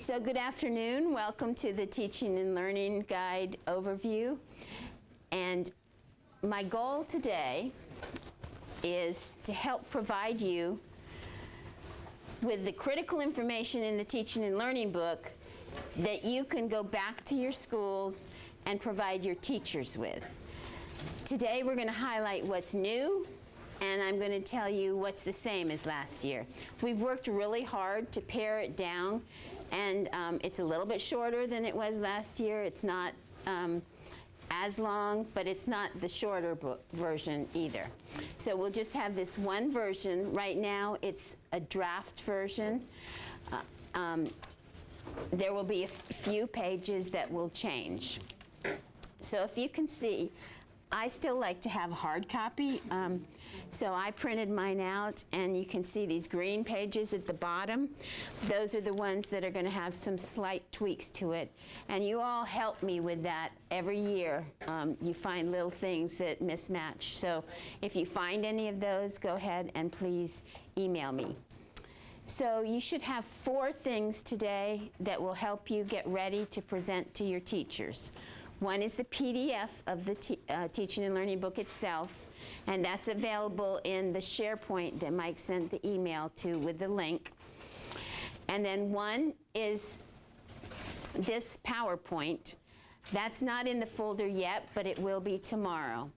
So good afternoon. Welcome to the Teaching and Learning Guide overview. And my goal today is to help provide you with the critical information in the Teaching and Learning book that you can go back to your schools and provide your teachers with. Today we're going to highlight what's new, and I'm going to tell you what's the same as last year. We've worked really hard to pare it down, and it's a little bit shorter than it was last year. It's not as long, but it's not the shorter book version either. So we'll just have this one version. Right now it's a draft version. There will be a few pages that will change. So if you can see, I still like to have a hard copy, so I printed mine out, and you can see these green pages at the bottom. Those are the ones that are going to have some slight tweaks to it, and you all help me with that every year. You find little things that mismatch, so if you find any of those, go ahead and please email me. So you should have 4 things today that will help you get ready to present to your teachers. One is the PDF of the Teaching and Learning book itself, and that's available in the SharePoint that Mike sent the email to with the link. And then one is this PowerPoint. That's not in the folder yet, but it will be tomorrow.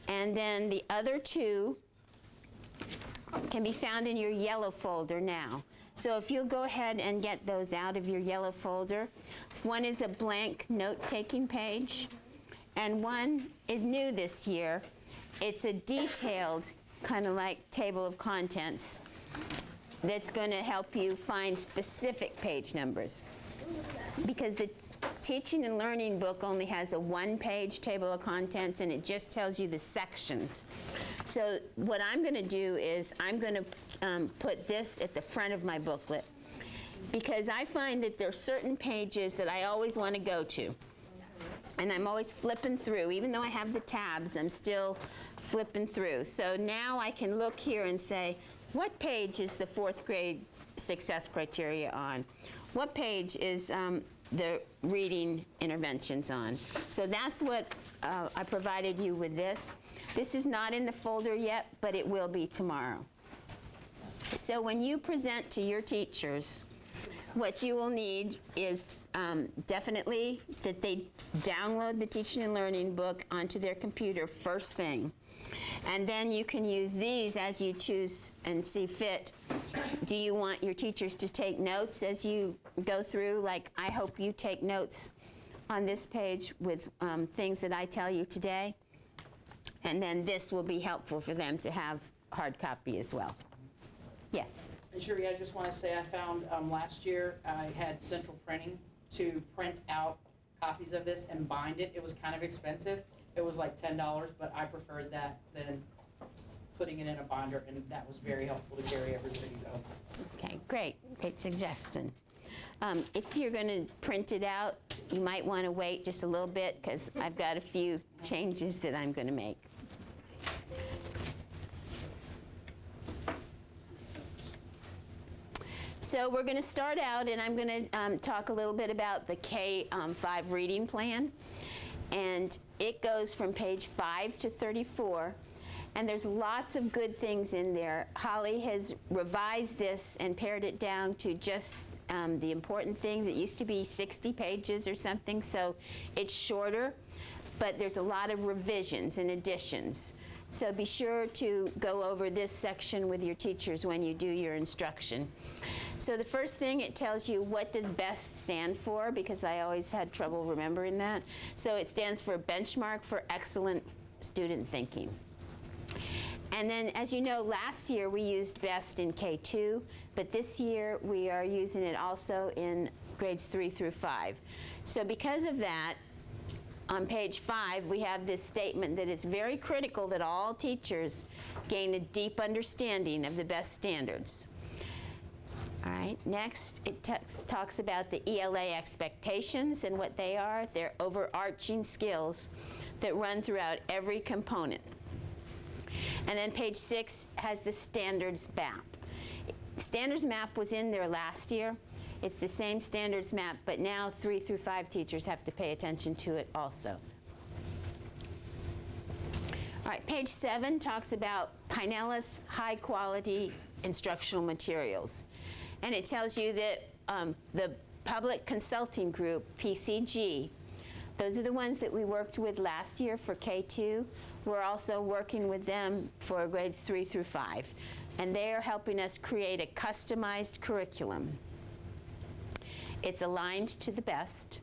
And then the other 2 can be found in your yellow folder now. So if you'll go ahead and get those out of your yellow folder. One is a blank note-taking page, and one is new this year. It's a detailed, kind of like table of contents that's going to help you find specific page numbers. Because the Teaching and Learning book only has a 1-page table of contents, and it just tells you the sections. So what I'm going to do is I'm going to put this at the front of my booklet, because I find that there are certain pages that I always want to go to, and I'm always flipping through. Even though I have the tabs, I'm still flipping through. So now I can look here and say, what page is the 4th grade success criteria on? What page is the reading interventions on? So that's what I provided you with this. This is not in the folder yet, but it will be tomorrow. So when you present to your teachers, what you will need is definitely that they download the Teaching and Learning book onto their computer first thing. And then you can use these as you choose and see fit. Do you want your teachers to take notes as you go through? Like, I hope you take notes on this page with things that I tell you today. And then this will be helpful for them to have hard copy as well. Yes? And Sherry, I just want to say I found last year I had Central Printing to print out copies of this and bind it. It was kind of expensive. It was like $10, but I preferred that than putting it in a binder, and that was very helpful to carry everywhere you go. Okay, great suggestion. If you're going to print it out, you might want to wait just a little bit, because I've got a few changes that I'm going to make. So we're going to start out, and I'm going to talk a little bit about the K-5 reading plan. And it goes from page 5 to 34. And there's lots of good things in there. Holly has revised this and pared it down to just the important things. It used to be 60 pages or something, so it's shorter. But there's a lot of revisions and additions. So be sure to go over this section with your teachers when you do your instruction. So the first thing, it tells you what does BEST stand for, because I always had trouble remembering that. So it stands for Benchmark for Excellent Student Thinking. And then, as you know, last year we used BEST in K2, but this year we are using it also in grades 3 through 5. So because of that, on page 5, we have this statement that it's very critical that all teachers gain a deep understanding of the BEST standards. All right, next it talks about the ELA expectations and what they are. They're overarching skills that run throughout every component. And then page 6 has the standards map. Standards map was in there last year. It's the same standards map, but now 3 through 5 teachers have to pay attention to it also. All right, page 7 talks about Pinellas high-quality instructional materials. And it tells you that the Public Consulting Group, PCG, those are the ones that we worked with last year for K2. We're also working with them for grades 3 through 5. And they are helping us create a customized curriculum. It's aligned to the best.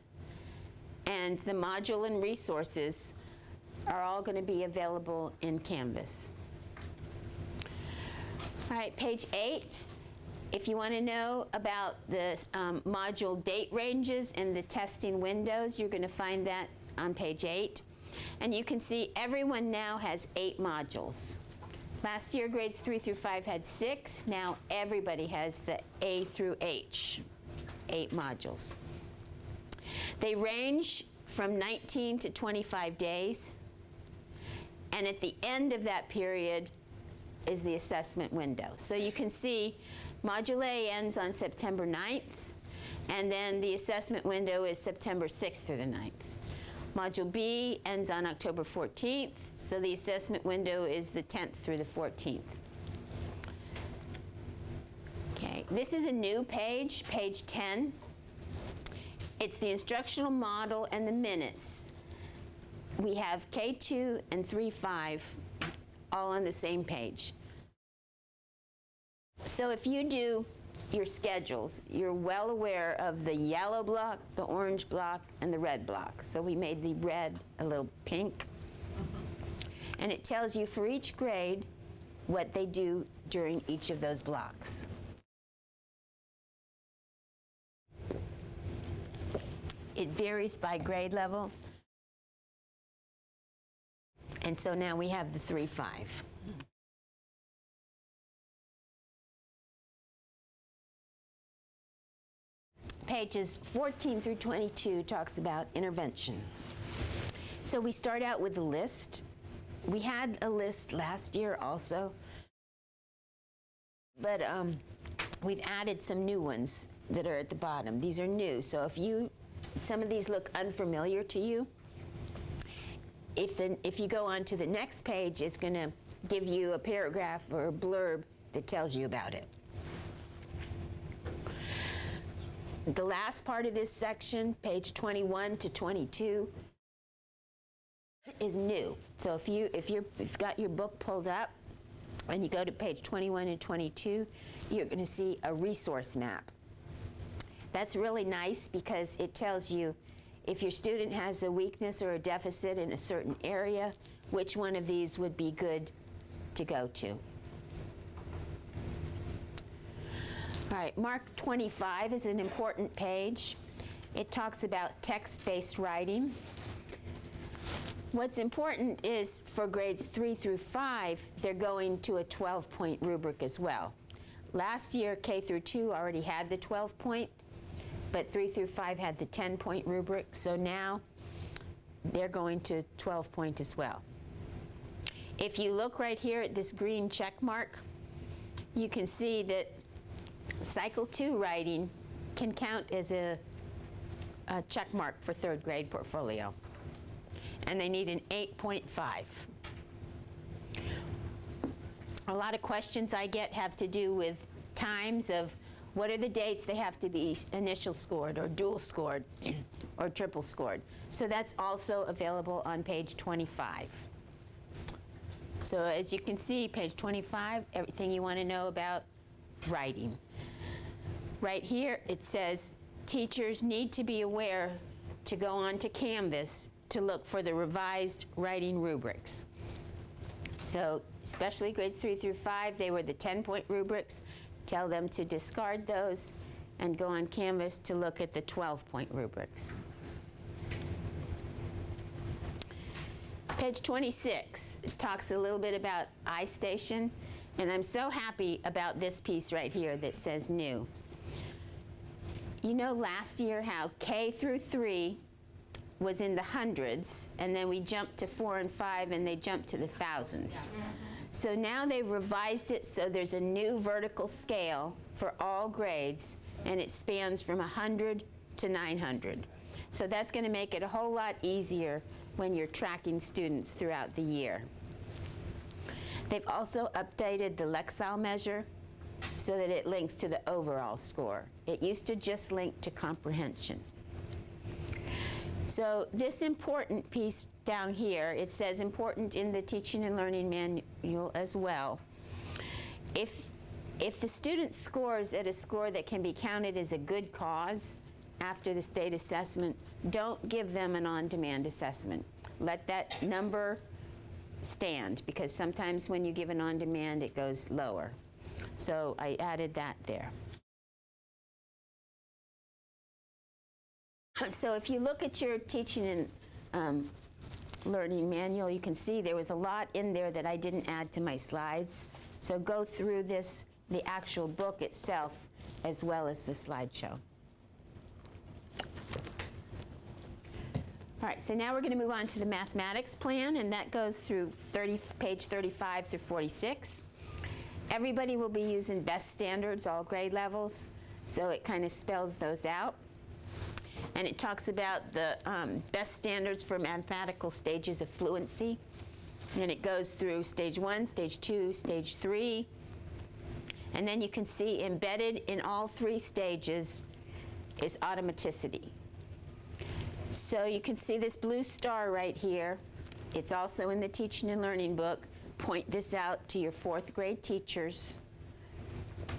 And the module and resources are all going to be available in Canvas. All right, page 8. If you want to know about the module date ranges and the testing windows, you're going to find that on page 8. And you can see everyone now has 8 modules. Last year, grades 3 through 5 had 6. Now everybody has the A through H, 8 modules. They range from 19 to 25 days. And at the end of that period is the assessment window. So you can see Module A ends on September 9th, and then the assessment window is September 6th through the 9th. Module B ends on October 14th, so the assessment window is the 10th through the 14th. Okay, this is a new page, page 10. It's the instructional model and the minutes. We have K2 and 3-5 all on the same page. So if you do your schedules, you're well aware of the yellow block, the orange block, and the red block. So we made the red a little pink. And it tells you for each grade what they do during each of those blocks. It varies by grade level. And so now we have the 3-5. Pages 14 through 22 talks about intervention. So we start out with a list. We had a list last year also, but we've added some new ones that are at the bottom. These are new, so if some of these look unfamiliar to you, if you go on to the next page, it's going to give you a paragraph or a blurb that tells you about it. The last part of this section, page 21 to 22, is new. So if you've got your book pulled up and you go to page 21 and 22, you're going to see a resource map. That's really nice because it tells you if your student has a weakness or a deficit in a certain area, which one of these would be good to go to. All right, Mark 25 is an important page. It talks about text-based writing. What's important is for grades 3 through 5, they're going to a 12-point rubric as well. Last year, K through 2 already had the 12-point, but 3 through 5 had the 10-point rubric, so now they're going to 12-point as well. If you look right here at this green check mark, you can see that Cycle 2 writing can count as a check mark for 3rd grade portfolio, and they need an 8.5. A lot of questions I get have to do with times of what are the dates they have to be initial scored or dual scored or triple scored. So that's also available on page 25. So as you can see, page 25, everything you want to know about writing. Right here it says teachers need to be aware to go on to Canvas to look for the revised writing rubrics. So especially grades 3 through 5, they were the 10-point rubrics. Tell them to discard those and go on Canvas to look at the 12-point rubrics. Page 26 talks a little bit about iStation, and I'm so happy about this piece right here that says new. You know last year how K through 3 was in the hundreds, and then we jumped to 4 and 5 and they jumped to the thousands. So now they revised it so there's a new vertical scale for all grades and it spans from 100 to 900. So that's going to make it a whole lot easier when you're tracking students throughout the year. They've also updated the Lexile measure so that it links to the overall score. It used to just link to comprehension. So this important piece down here, it says important in the teaching and learning manual as well. If the student scores at a score that can be counted as a good cause after the state assessment, don't give them an on-demand assessment. Let that number stand, because sometimes when you give an on-demand, it goes lower. So I added that there. So if you look at your teaching and learning manual, you can see there was a lot in there that I didn't add to my slides. So go through this, the actual book itself, as well as the slideshow. All right, so now we're going to move on to the mathematics plan, and that goes through page 35 through 46. Everybody will be using best standards, all grade levels, so it kind of spells those out. And it talks about the best standards for mathematical stages of fluency. And it goes through stage 1, stage 2, stage 3. And then you can see embedded in all 3 stages is automaticity. So you can see this blue star right here. It's also in the teaching and learning book. Point this out to your 4th grade teachers,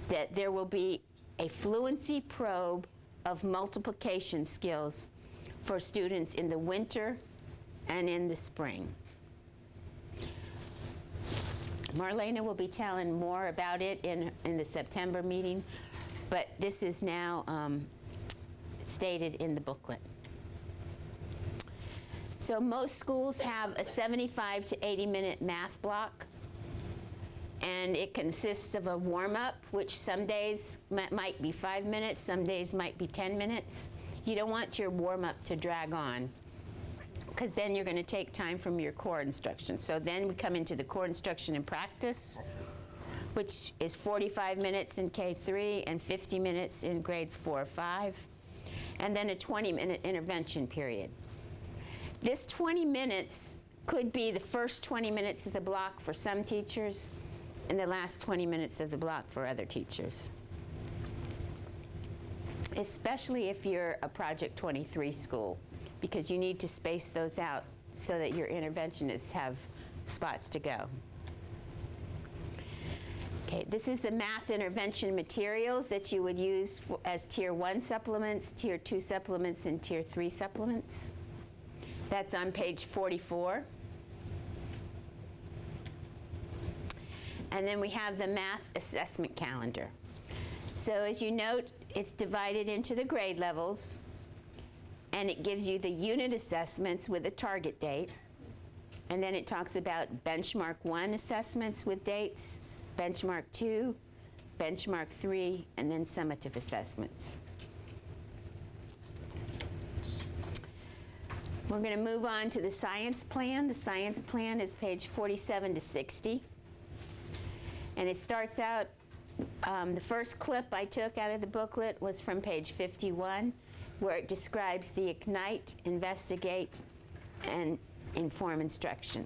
that there will be a fluency probe of multiplication skills for students in the winter and in the spring. Marlena will be telling more about it in the September meeting, but this is now stated in the booklet. So most schools have a 75 to 80-minute math block, and it consists of a warm-up, which some days might be 5 minutes, some days might be 10 minutes. You don't want your warm-up to drag on, because then you're going to take time from your core instruction. So then we come into the core instruction and practice, which is 45 minutes in K3 and 50 minutes in grades 4 or 5, and then a 20-minute intervention period. This 20 minutes could be the first 20 minutes of the block for some teachers and the last 20 minutes of the block for other teachers, especially if you're a Project 23 school, because you need to space those out so that your interventionists have spots to go. Okay, this is the math intervention materials that you would use as Tier 1 supplements, Tier 2 supplements, and Tier 3 supplements. That's on page 44. And then we have the math assessment calendar. So as you note, it's divided into the grade levels, and it gives you the unit assessments with a target date. And then it talks about benchmark 1 assessments with dates, benchmark 2, benchmark 3, and then summative assessments. We're going to move on to the science plan. The science plan is page 47 to 60. And it starts out, the first clip I took out of the booklet was from page 51, where it describes the ignite, investigate, and inform instruction.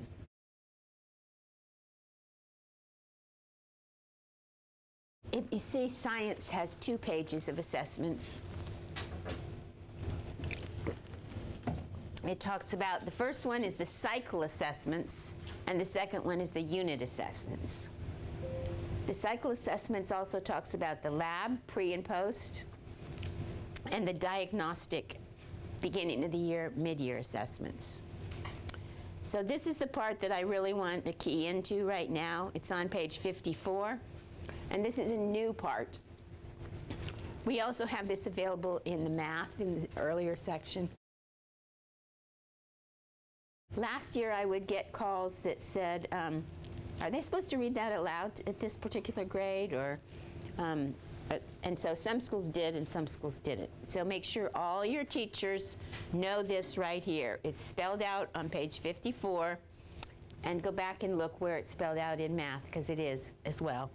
If you see, science has 2 pages of assessments. It talks about, the first one is the cycle assessments, and the second one is the unit assessments. The cycle assessments also talks about the lab, pre and post, and the diagnostic beginning of the year, mid-year assessments. So this is the part that I really want to key into right now. It's on page 54, and this is a new part. We also have this available in the math in the earlier section. Last year I would get calls that said, are they supposed to read that aloud at this particular grade? Or, and so some schools did and some schools didn't. So make sure all your teachers know this right here. It's spelled out on page 54, and go back and look where it's spelled out in math, because it is as well.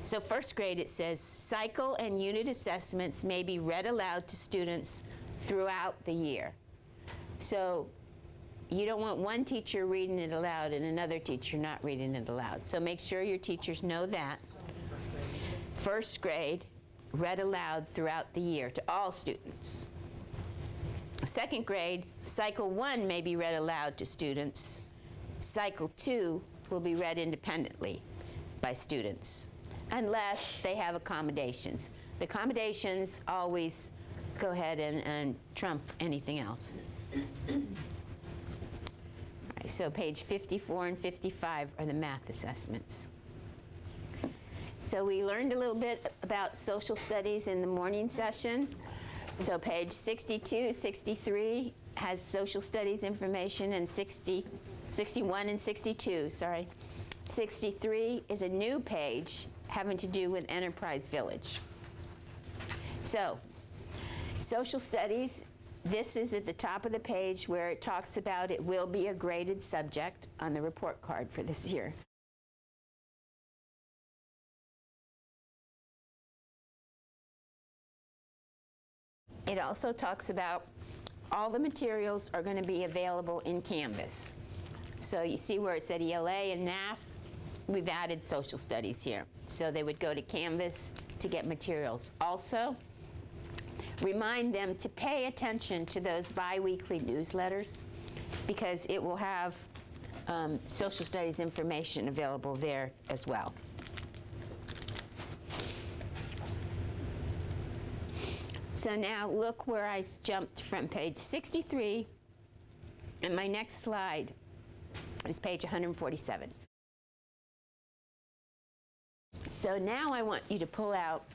So first grade, it says cycle and unit assessments may be read aloud to students throughout the year. So you don't want one teacher reading it aloud and another teacher not reading it aloud. So make sure your teachers know that. First grade, read aloud throughout the year to all students. Second grade, cycle 1 may be read aloud to students. Cycle 2 will be read independently by students, unless they have accommodations. The accommodations always go ahead and trump anything else. All right, so page 54 and 55 are the math assessments. So we learned a little bit about social studies in the morning session. So page 62, 63 has social studies information, and 61 and 62, sorry. 63 is a new page having to do with Enterprise Village. So, social studies, this is at the top of the page where it talks about it will be a graded subject on the report card for this year. It also talks about all the materials are going to be available in Canvas. So you see where it said ELA and math, we've added social studies here. So they would go to Canvas to get materials. Also, remind them to pay attention to those bi-weekly newsletters, because it will have social studies information available there as well. So now look where I jumped from page 63, and my next slide is page 147. So now I want you to pull out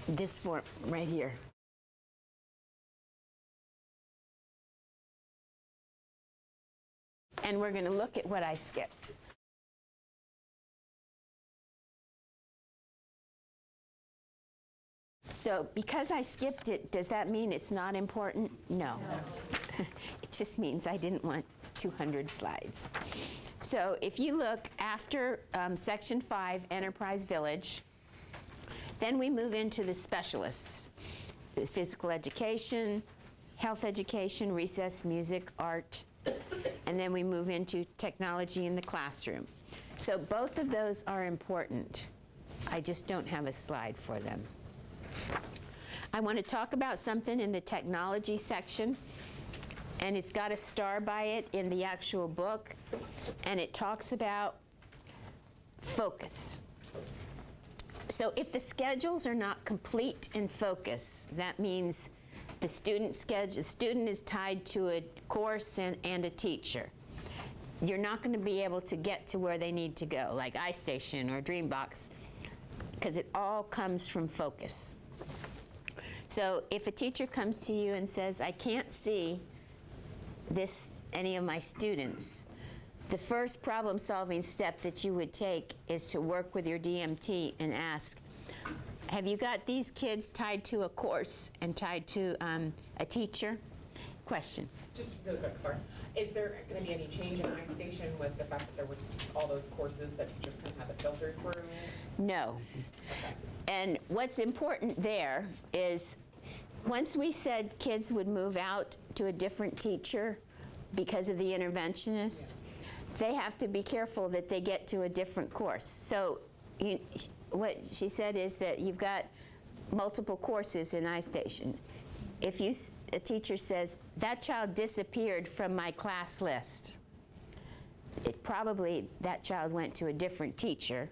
this form right here. And we're going to look at what I skipped. So because I skipped it, does that mean it's not important? No. It just means I didn't want 200 slides. So if you look after section 5, Enterprise Village, then we move into the specialists. There's physical education, health education, recess, music, art, and then we move into technology in the classroom. So both of those are important. I just don't have a slide for them. I want to talk about something in the technology section, and it's got a star by it in the actual book, and it talks about focus. So if the schedules are not complete in focus, that means the student is tied to a course and a teacher. You're not going to be able to get to where they need to go, like iStation or Dreambox, because it all comes from focus. So if a teacher comes to you and says, I can't see any of my students, the first problem-solving step that you would take is to work with your DMT and ask, have you got these kids tied to a course and tied to a teacher? Question. Just really quick, sorry. Is there going to be any change in iStation with the fact that there was all those courses that teachers couldn't have it filtered through? No. Okay. And what's important there is once we said kids would move out to a different teacher because of the interventionist, they have to be careful that they get to a different course. So what she said is that you've got multiple courses in iStation. If a teacher says, that child disappeared from my class list, that child went to a different teacher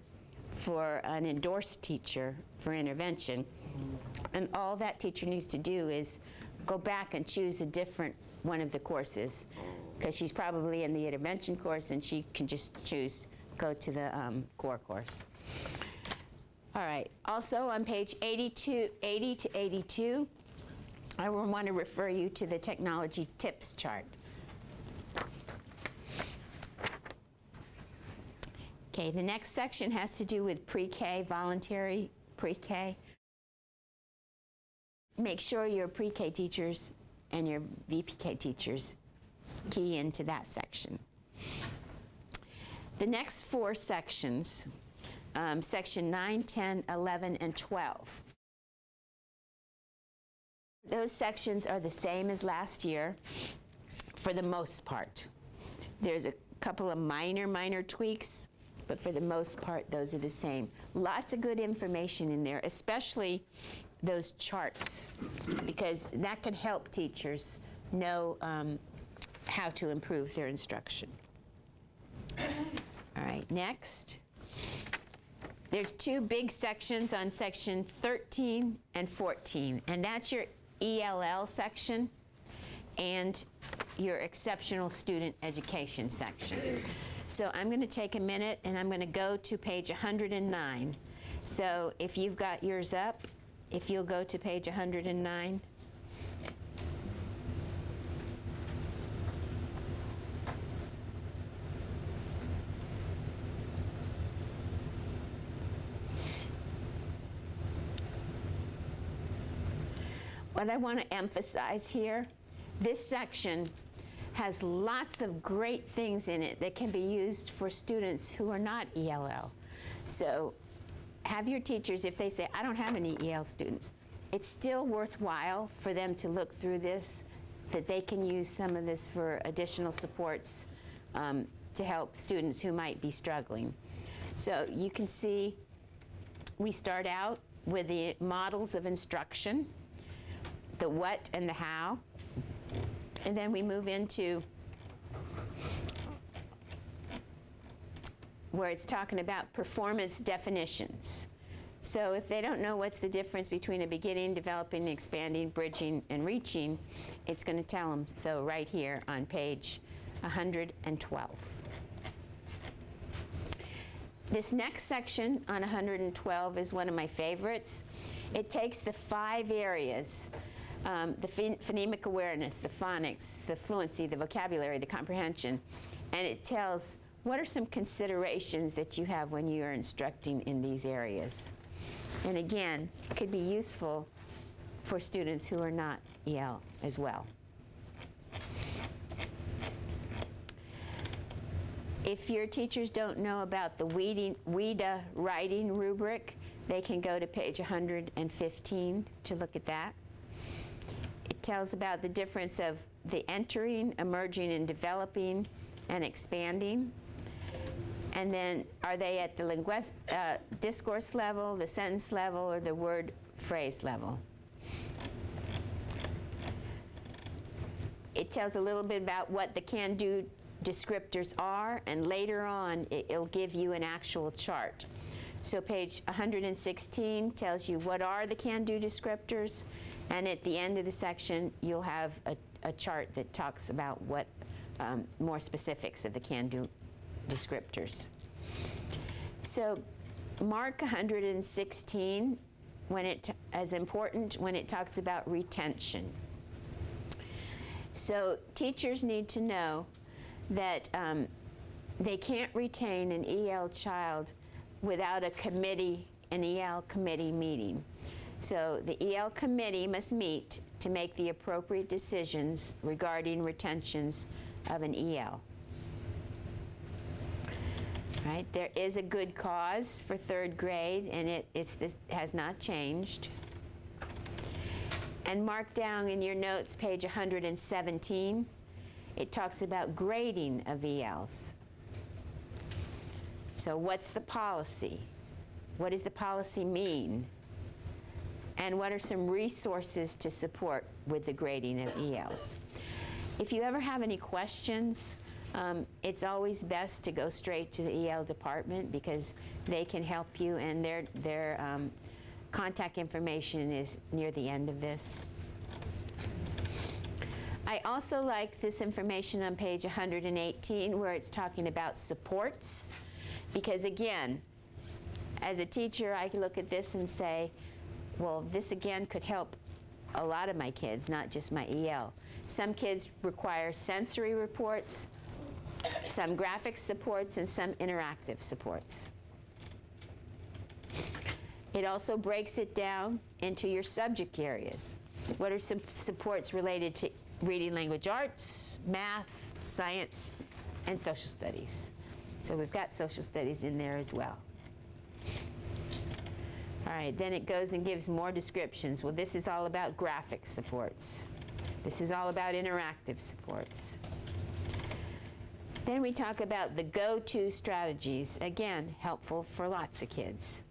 for an endorsed teacher for intervention, and all that teacher needs to do is go back and choose a different one of the courses, because she's probably in the intervention course and she can just go to the core course. All right, also on page 80 to 82, I want to refer you to the technology tips chart. Okay, the next section has to do with pre-K, voluntary pre-K. Make sure your pre-K teachers and your VPK teachers key into that section. The next 4 sections section 9, 10, 11, and 12. Those sections are the same as last year for the most part. There's a couple of minor tweaks, but for the most part, those are the same. Lots of good information in there, especially those charts, because that could help teachers know how to improve their instruction. All right, next. There's two big sections on section 13 and 14, and that's your ELL section and your exceptional student education section. So I'm going to take a minute and I'm going to go to page 109. So if you've got yours up, if you'll go to page 109. What I want to emphasize here, this section has lots of great things in it that can be used for students who are not ELL. So have your teachers, if they say, I don't have any EL students, it's still worthwhile for them to look through this, that they can use some of this for additional supports to help students who might be struggling. So you can see we start out with the models of instruction, the what and the how, and then we move into where it's talking about performance definitions. So if they don't know what's the difference between a beginning, developing, expanding, bridging, and reaching, it's going to tell them so right here on page 112. This next section on 112 is one of my favorites. It takes the 5 areas, the phonemic awareness, the phonics, the fluency, the vocabulary, the comprehension, and it tells what are some considerations that you have when you are instructing in these areas. And again, it could be useful for students who are not EL as well. If your teachers don't know about the WIDA writing rubric, they can go to page 115 to look at that. It tells about the difference of the entering, emerging, and developing, and expanding. And then are they at the discourse level, the sentence level, or the word phrase level? It tells a little bit about what the can-do descriptors are, and later on it'll give you an actual chart. So page 116 tells you what are the can-do descriptors, and at the end of the section you'll have a chart that talks about what more specifics of the can-do descriptors. So mark 116 as important when it talks about retention. So teachers need to know that they can't retain an EL child without an EL committee meeting. So the EL committee must meet to make the appropriate decisions regarding retentions of an EL. Right? There is a good cause for 3rd grade, and this has not changed. And mark down in your notes page 117, it talks about grading of ELs. So what's the policy? What does the policy mean? And what are some resources to support with the grading of ELs? If you ever have any questions, it's always best to go straight to the EL department because they can help you, and their contact information is near the end of this. I also like this information on page 118 where it's talking about supports, because again, as a teacher, I can look at this and say, well, this again could help a lot of my kids, not just my EL. Some kids require sensory reports, some graphic supports, and some interactive supports. It also breaks it down into your subject areas. What are some supports related to reading language arts, math, science, and social studies? So we've got social studies in there as well. All right, then it goes and gives more descriptions. Well, this is all about graphic supports. This is all about interactive supports. Then we talk about the go-to strategies. Again, helpful for lots of kids.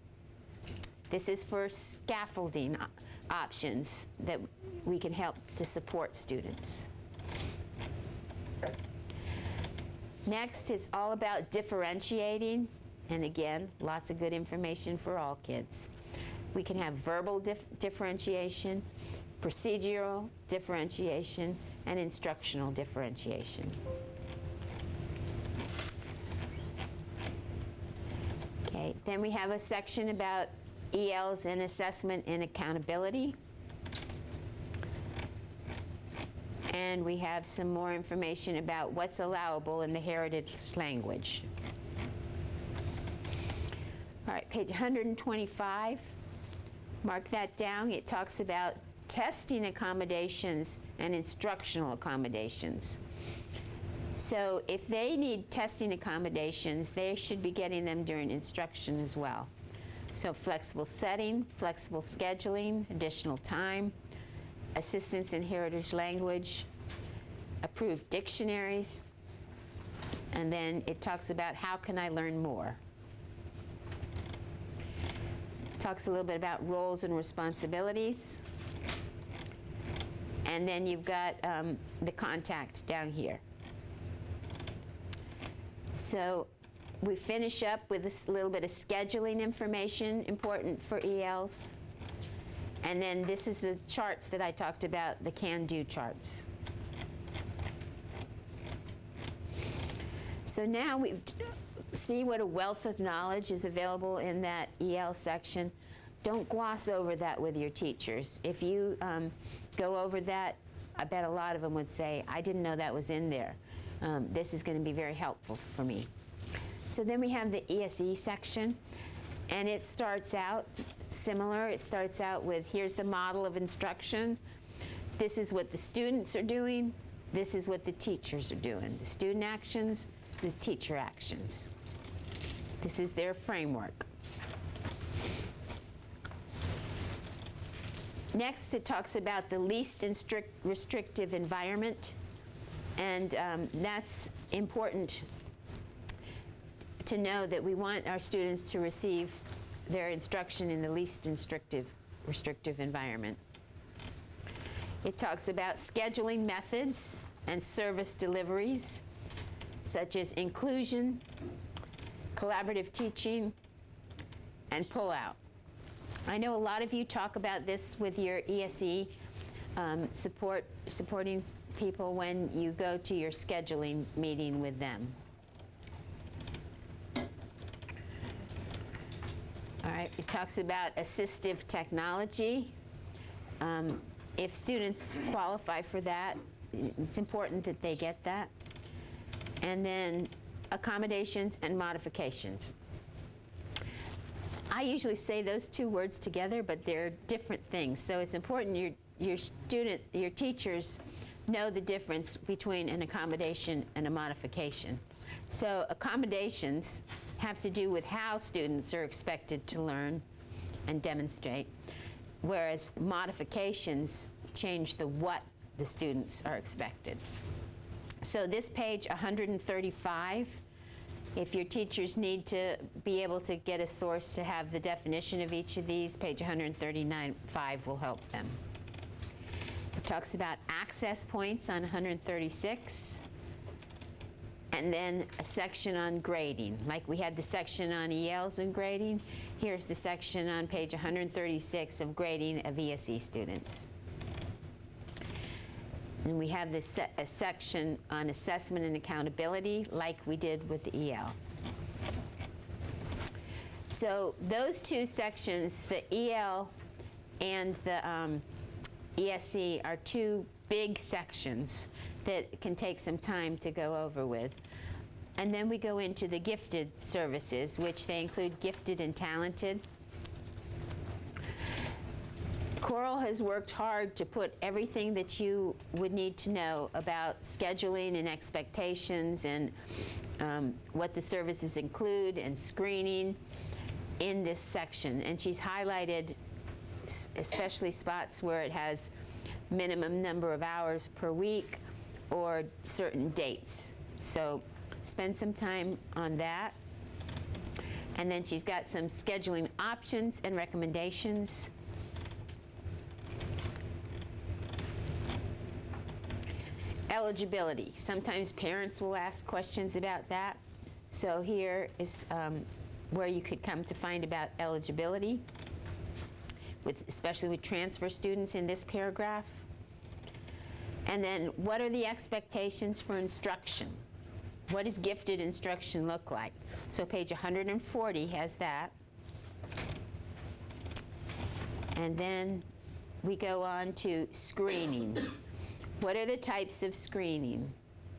This is for scaffolding options that we can help to support students. Next, it's all about differentiating. And again, lots of good information for all kids. We can have verbal differentiation, procedural differentiation, and instructional differentiation. Okay, then we have a section about ELs and assessment and accountability. And we have some more information about what's allowable in the heritage language. All right, page 125. Mark that down. It talks about testing accommodations and instructional accommodations. So if they need testing accommodations, they should be getting them during instruction as well. So flexible setting, flexible scheduling, additional time, assistance in heritage language, approved dictionaries, and then it talks about how can I learn more. Talks a little bit about roles and responsibilities. And then you've got the contact down here. So we finish up with a little bit of scheduling information important for ELs. And then this is the charts that I talked about, the can-do charts. So now we see what a wealth of knowledge is available in that EL section. Don't gloss over that with your teachers. If you go over that, I bet a lot of them would say, I didn't know that was in there. This is going to be very helpful for me. So then we have the ESE section, and it starts out similar. It starts out with, here's the model of instruction. This is what the students are doing. This is what the teachers are doing. The student actions, the teacher actions. This is their framework. Next, it talks about the least restrictive environment, and that's important to know that we want our students to receive their instruction in the least restrictive environment. It talks about scheduling methods and service deliveries, such as inclusion, collaborative teaching, and pull-out. I know a lot of you talk about this with your ESE supporting people when you go to your scheduling meeting with them. All right, it talks about assistive technology. If students qualify for that, it's important that they get that. And then accommodations and modifications. I usually say those two words together, but they're different things. So it's important your teachers know the difference between an accommodation and a modification. So accommodations have to do with how students are expected to learn and demonstrate, whereas modifications change the what the students are expected. So this page 135, if your teachers need to be able to get a source to have the definition of each of these, page 139.5 will help them. It talks about access points on 136, and then a section on grading. Like we had the section on ELs and grading, here's the section on page 136 of grading of ESE students. And we have this a section on assessment and accountability, like we did with the EL. So those two sections, the EL and the ESE, are two big sections that can take some time to go over with. And then we go into the gifted services, which they include gifted and talented. Coral has worked hard to put everything that you would need to know about scheduling and expectations and what the services include and screening in this section, and she's highlighted especially spots where it has minimum number of hours per week or certain dates. So spend some time on that. And then she's got some scheduling options and recommendations. Eligibility. Sometimes parents will ask questions about that. So here is where you could come to find about eligibility, especially with transfer students in this paragraph. And then what are the expectations for instruction? What does gifted instruction look like? So page 140 has that. And then we go on to screening. What are the types of screening?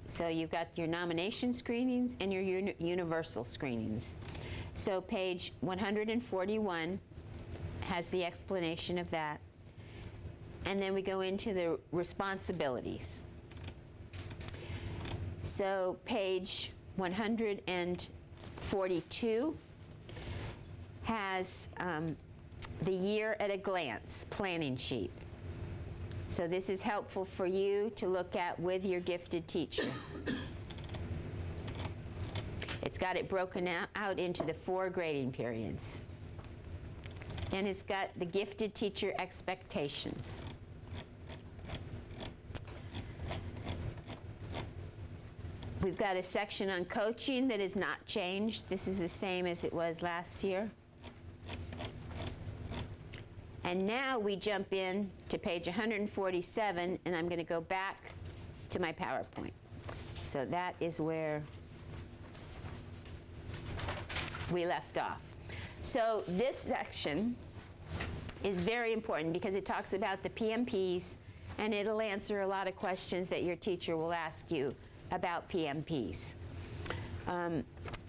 So you've got your nomination screenings and your universal screenings. So page 141 has the explanation of that. And then we go into the responsibilities. So page 142 has the year at a glance planning sheet. So this is helpful for you to look at with your gifted teacher. It's got it broken out into the 4 grading periods. And it's got the gifted teacher expectations. We've got a section on coaching that is not changed. This is the same as it was last year. And now we jump in to page 147, and I'm going to go back to my PowerPoint. So that is where we left off. So this section is very important because it talks about the PMPs, and it'll answer a lot of questions that your teacher will ask you about PMPs.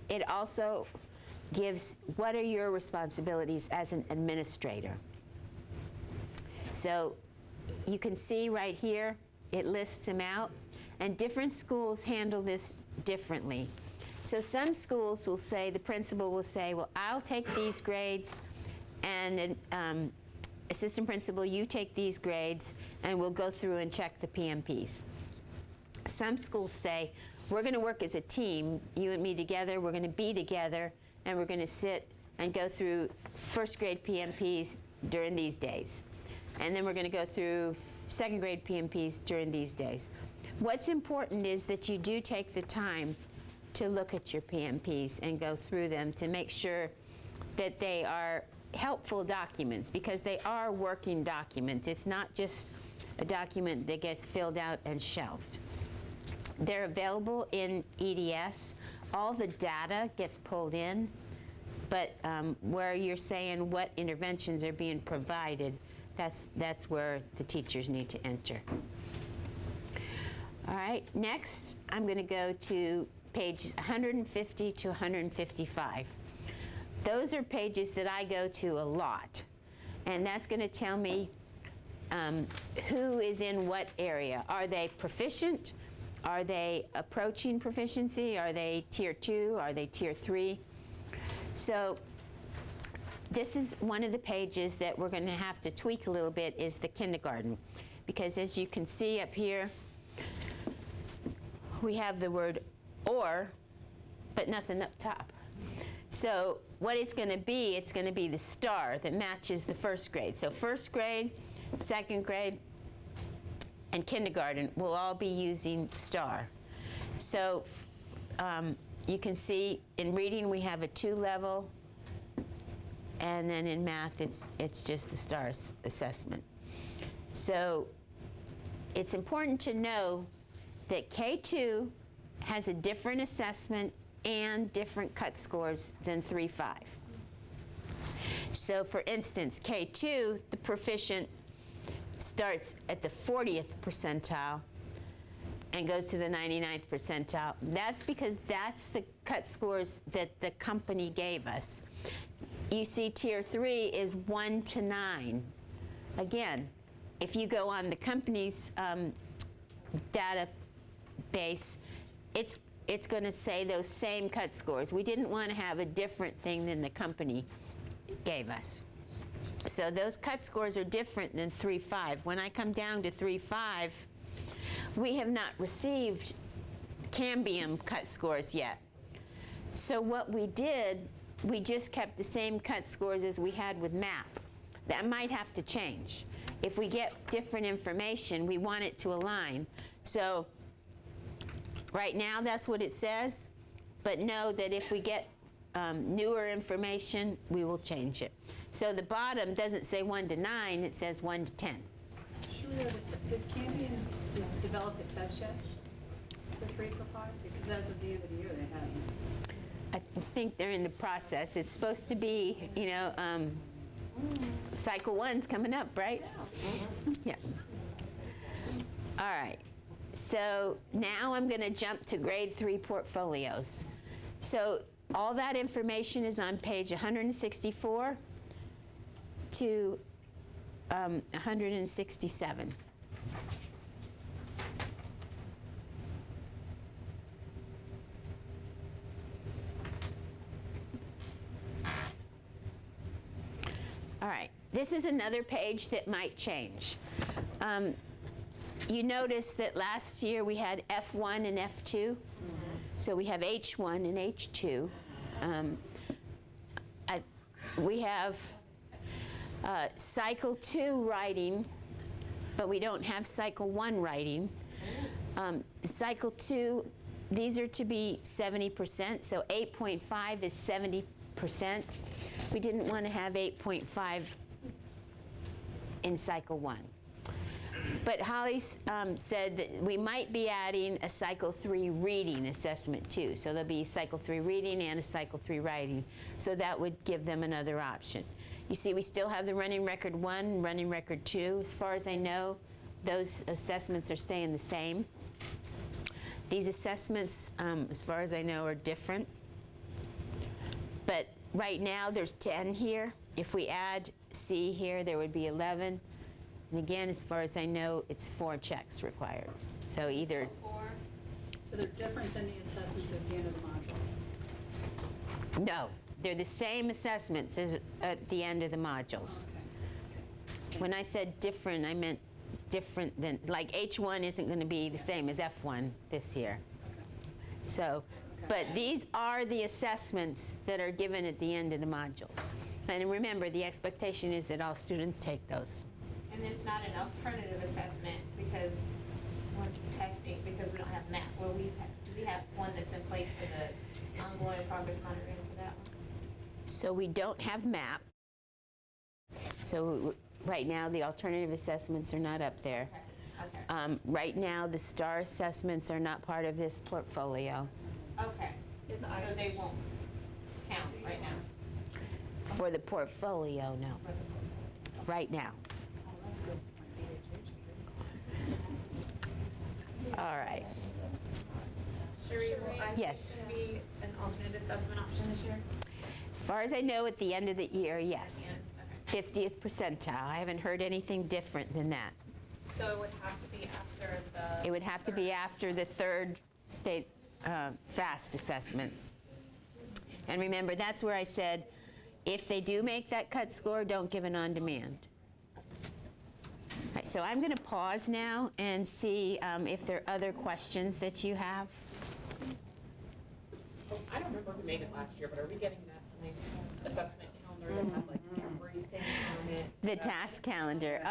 It also gives what are your responsibilities as an administrator. So you can see right here, it lists them out, and different schools handle this differently. So some schools will say, the principal will say, well, I'll take these grades, and assistant principal, you take these grades, and we'll go through and check the PMPs. Some schools say, we're going to work as a team, you and me together, we're going to be together, and we're going to sit and go through first grade PMPs during these days. And then we're going to go through second grade PMPs during these days. What's important is that you do take the time to look at your PMPs and go through them to make sure that they are helpful documents, because they are working documents. It's not just a document that gets filled out and shelved. They're available in EDS. All the data gets pulled in, but where you're saying what interventions are being provided, that's where the teachers need to enter. All right, next I'm going to go to pages 150 to 155. Those are pages that I go to a lot, and that's going to tell me who is in what area. Are they proficient? Are they approaching proficiency? Are they tier 2? Are they tier 3? So this is one of the pages that we're going to have to tweak a little bit, is the kindergarten, because as you can see up here, we have the word or, but nothing up top. So what it's going to be the star that matches the first grade. So first grade, second grade, and kindergarten will all be using star. So you can see in reading we have a 2 level, and then in math it's just the star assessment. So it's important to know that K2 has a different assessment and different cut scores than 3-5. So for instance, K2, the proficient starts at the 40th percentile and goes to the 99th percentile. That's because that's the cut scores that the company gave us. You see tier 3 is 1 to 9. Again, if you go on the company's database, it's going to say those same cut scores. We didn't want to have a different thing than the company gave us. So those cut scores are different than 3.5. When I come down to 3.5, we have not received Cambium cut scores yet. So what we did, we just kept the same cut scores as we had with MAP. That might have to change. If we get different information, we want it to align. So right now, that's what it says, but know that if we get newer information, we will change it. So the bottom doesn't say 1 to 9, it says 1 to 10. Did Cambium just develop the test yet for 3 for 5? Because as of the end of the year, they hadn't. I think they're in the process. It's supposed to be, you know, cycle 1's coming up, right? Yeah. All right. So now I'm going to jump to grade 3 portfolios. So all that information is on page 164 to 167. All right, this is another page that might change. You notice that last year we had F1 and F2. So we have H1 and H2. We have cycle 2 writing, but we don't have cycle 1 writing. Cycle 2, these are to be 70%, so 8.5 is 70%. We didn't want to have 8.5 in cycle 1. But Holly said that we might be adding a cycle 3 reading assessment too. So there'll be cycle 3 reading and a cycle 3 writing. So that would give them another option. You see, we still have the running record 1, running record 2. As far as I know, those assessments are staying the same. These assessments, as far as I know, are different. But right now, there's 10 here. If we add C here, there would be 11. And again, as far as I know, it's 4 checks required. So either, 4. So they're different than the assessments at the end of the modules. no, they're the same assessments as at the end of the modules. Okay. When I said different, I meant different than, like H1 isn't going to be the same as F1 this year. So, but these are the assessments that are given at the end of the modules. And remember, the expectation is that all students take those. And there's not an alternative assessment because when testing, because we don't have MAP, do we have one that's in place for the ongoing progress monitoring for that one? So we don't have MAP. So right now, the alternative assessments are not up there. Okay. Right now, the STAR assessments are not part of this portfolio. Okay. So they won't count right now? For the portfolio, no. Right now. Oh, that's good. All right. Cherie, will Yes. I be an alternate assessment option this year? As far as I know, at the end of the year, yes. Okay. 50th percentile. I haven't heard anything different than that. So it would have to be after the. It would have to be after the 3rd state FAST assessment. And remember, that's where I said, if they do make that cut score, don't give an on-demand. All right, so I'm going to pause now and see if there are other questions that you have. Oh, I don't remember who made it last year, but are we getting that nice assessment calendar that had like everything on it? The task calendar.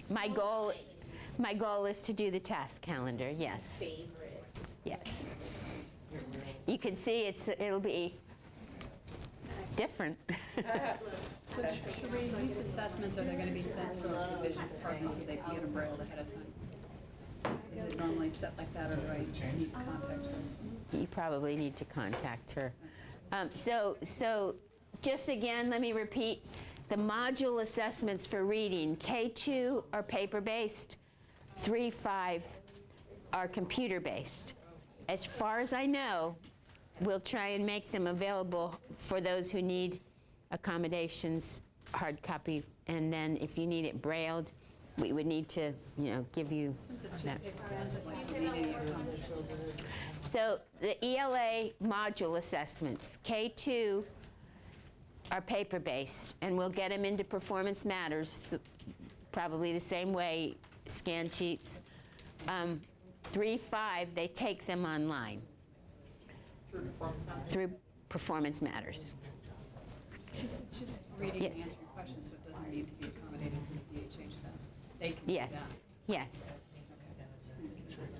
My goal is to do the task calendar, yes. Favorite. Yes. You can see it'll be different. So Cherie, these assessments, are they going to be sent to our division department so they can get them brailled ahead of time? Is it normally set like that, or do I need to contact her? You probably need to contact her. So just again, let me repeat. The module assessments for reading, K2 are paper-based, 3-5 are computer-based. As far as I know, we'll try and make them available for those who need accommodations, hard copy, and then if you need it brailled, we would need to, give you Since it's that. just paper-based, we don't need any accommodation. So the ELA module assessments, K2 are paper-based, and we'll get them into Performance Matters, probably the same way, scan sheets. 3, 5, they take them online Through performance management? through Performance Matters. It's just reading and Yes. answering questions, so it doesn't need to be accommodated for the DHH then. They can do that. Yes, yes.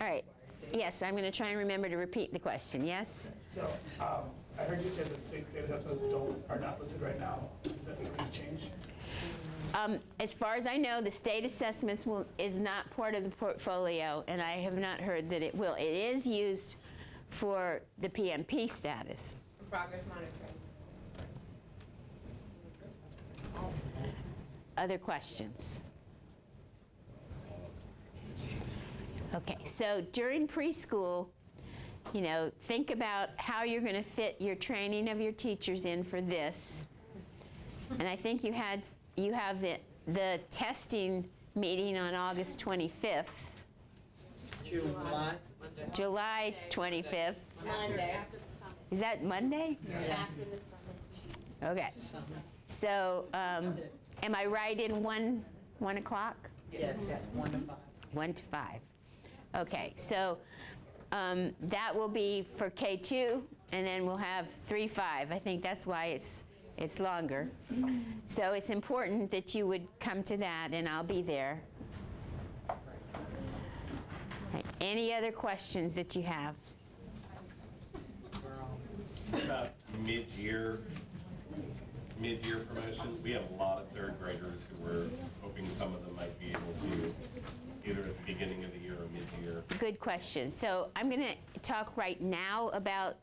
All right, yes, I'm going to try and remember to repeat the question, yes? So, I heard you say that state assessments are not listed right now. Is that something to change? As far as I know, the state assessments is not part of the portfolio, and I have not heard that it will. It is used for the PMP status. Progress monitoring. Other questions? Okay, so during preschool, you know, think about how you're going to fit your training of your teachers in for this. And I think you have the testing meeting on August 25th, July 25th. Monday. Is that Monday? After the summer. Okay. So, am I right in 1 o'clock? Yes, 1 to 5. 1 to 5. Okay, so that will be for K2, and then we'll have 3, 5. I think that's why it's longer. So it's important that you would come to that, and I'll be there. Right, any other questions that you have? About mid-year promotions, we have a lot of third graders who we're hoping some of them might be able to, either at the beginning of the year or mid-year. Good question. So I'm going to talk right now about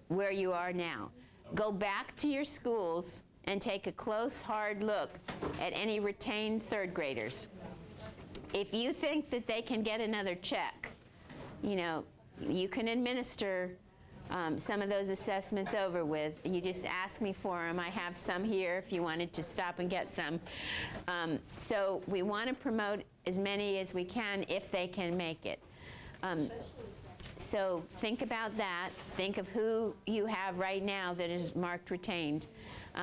where you are now. Go back to your schools and take a close, hard look at any retained third graders. If you think that they can get another check, you know, you can administer some of those assessments over with. You just ask me for them. I have some here if you wanted to stop and get some. So we want to promote as many as we can if they can make it. So think about that. Think of who you have right now that is marked retained.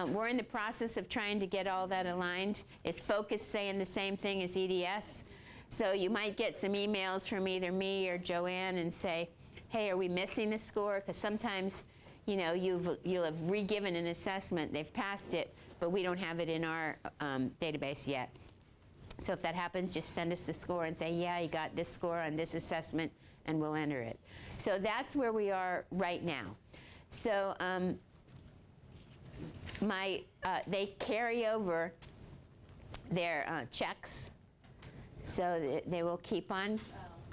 We're in the process of trying to get all that aligned. Is Focus saying the same thing as EDS? So you might get some emails from either me or Joanne and say, hey, are we missing a score? Because sometimes, you know, you'll have re-given an assessment, they've passed it, but we don't have it in our database yet. So if that happens, just send us the score and say, yeah, you got this score on this assessment, and we'll enter it. So that's where we are right now. So they carry over their checks, so they will keep on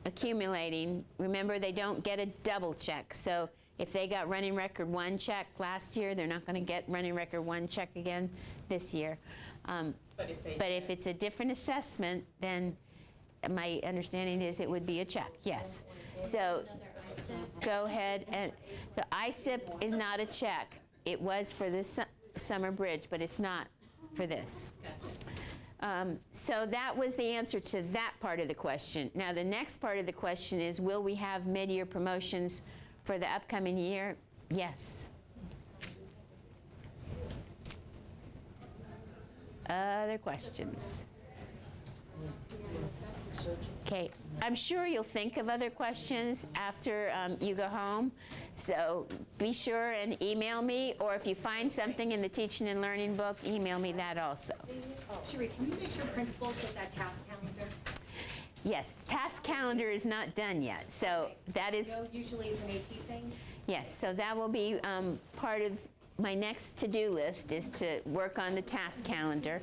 accumulating. Remember, they don't get a double check. So if they got running record 1 check last year, they're not going to get running record 1 check again this year. But if it's a different assessment, then my understanding is it would be a check, yes. So go ahead, and the ISIP is not a check. It was for this summer bridge, but it's not for this. So that was the answer to that part of the question. Now the next part of the question is, will we have mid-year promotions for the upcoming year? Yes. Other questions? Okay, I'm sure you'll think of other questions after you go home, so be sure and email me, or if you find something in the Teaching and Learning book, email me that also. Sheree, can you make sure principals get that task calendar? Yes, task calendar is not done yet, so that is, You know, usually it's an AP thing. yes, so that will be part of my next to-do list, is to work on the task calendar.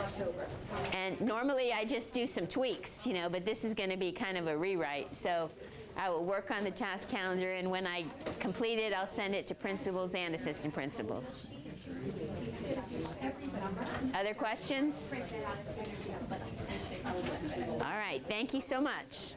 October. And normally I just do some tweaks, you know, but this is going to be kind of a rewrite. So I will work on the task calendar, and when I complete it, I'll send it to principals and assistant principals. Other questions? All right, thank you so much.